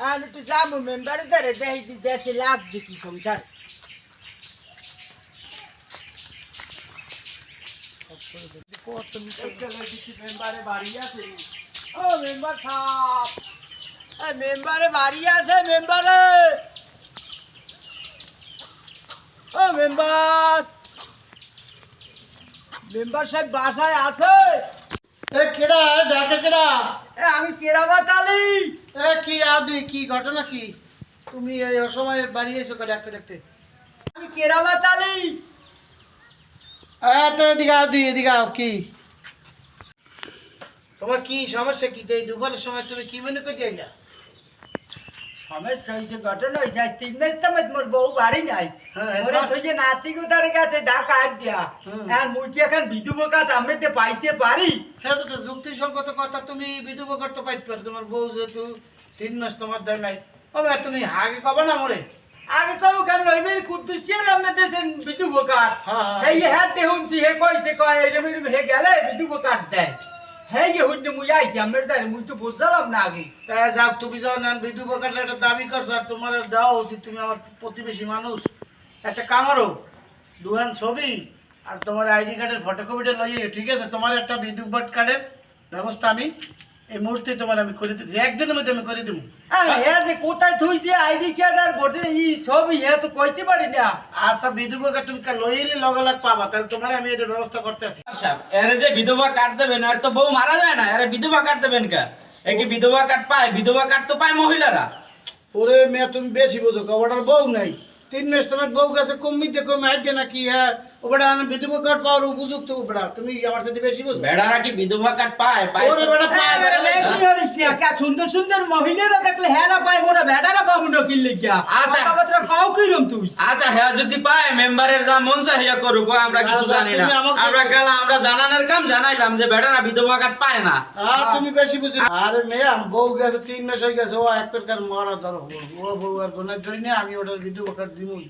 আমি একটু যাবো মেম্বারে ধরে দেখি দেশে লাগছে কি সংসার। মেম্বারে বাড়ি আছে। ও মেম্বার সাহেব, মেম্বারে বাড়ি আছে মেম্বারে। ও মেম্বার, মেম্বার সাহেব বাসায় আছে? এ কেডা ডাকে কেডা? আমি কেরামত আলী। এ কি আদি কি ঘটনা কি? তুমি এই অসময়ে বাড়ি এসো কে ডাকতে ডাকতে? আমি কেরামত আলী। তো এদিকে আদি এদিকে আও। কি তোমার কি সমস্যা? কি এই দুপুরের সময় তুমি কি মনে করে যাইলা? সমস্যা হয়েছে, ঘটনা হয়েছে। আজ 3 মাস তো মোর বউ বাড়ি নাই। হ্যাঁ, ওরে তুই যে নাতি গোদারে কাছে ডাকা আট দিয়া। আর মুই কি এখন বিধু বকাত আমি পাইতে পারি? হ্যাঁ তো যুক্তিসঙ্গত কথা। তুমি বিধুব করতে পাইতে পারো, তোমার বউ যেহেতু 3 মাস তোমার দেয় নাই। তুমি হাগে কবে না মরে? আগে কম কেমন হইবে কুদ্দুসিয়ার আপনি দেন বিধু বকাত। হ্যাঁ, হ্যাঁ। এই হ্যাঁ দেখুনছি হে কইছে কয় এরম হে গেলে বিধু বকাত দেয়। হ্যাঁ যে হইতে মুই আইছি আমরা তাই মুই তো বুঝলাম না আগে। তা যাও, তুমি যাও না বিধুব কাটলে একটা দাবি করছো, আর তোমার দেওয়া উচিত। তুমি আমার প্রতিবেশী মানুষ। একটা কামারো দুহান ছবি আর তোমার আইডি কার্ডের ফটোকপিটা লইয়ে, ঠিক আছে? তোমার একটা বিদ্যুৎ বোর্ড কার্ডের ব্যবস্থা আমি এই মুহূর্তে তোমার আমি করে দিচ্ছি। একদিনের মধ্যে আমি করে দেবো। হ্যাঁ যে কোথায় থইছে আইডি কার্ড আর ভোটে ই ছবি হ্যাঁ তো কইতে পারি না। আচ্ছা বিদ্যুৎ বোর্ড তুমি লইলে লগালগ পাবা, তাহলে তোমার আমি এটার ব্যবস্থা করতে আছি। এরে যে বিধবা কার্ড দেবেন, আর তো বউ মারা যায় না, এরে বিধবা কার্ড দেবেন কে? এ কি বিধবা কার্ড পায়? বিধবা কার্ড তো পায় মহিলারা। ওরে মেয়ে তুমি বেশি বোঝো, ওটার বউ নাই। 3 মাস তোমার বউ গেছে কমিতে কমে আইডে নাকি? হ্যাঁ ওটা আমি বিদ্যুৎ কার্ড পাওয়ার উপযুক্ত। ওটা তুমি আমার সাথে বেশি বোঝো। বেড়ারা কি বিধবা কার্ড পায়? পায় ওরে তো। বেটা পায়, বেটা বেশি হরিস না কা সুন্দর সুন্দর মহিলারা দেখলে হ্যাঁ না পায় মোরা ভেড়ারা পাবো না কিনলে গিয়া। আচ্ছা। কথাবার্তা কাও কইরম তুই? আচ্ছা হ্যাঁ যদি পায় মেম্বারের যা মন চায় হিয়া করুক, আমরা কিছু আচ্ছা, জানি না। তুমি আমাকে- আমরা গেলাম, আমরা জানানোর কাম জানাইলাম যে বেড়ারা বিধবা কার্ড পায় না। তুমি বেশি বুঝি। আরে মেয়ে বউ গেছে 3 মাস হয়ে গেছে, ও এক প্রকার মরা ধরো। ও বউ আর গোনার ধরি না, আমি ওটার বিদ্যুৎ কার্ড দিবই।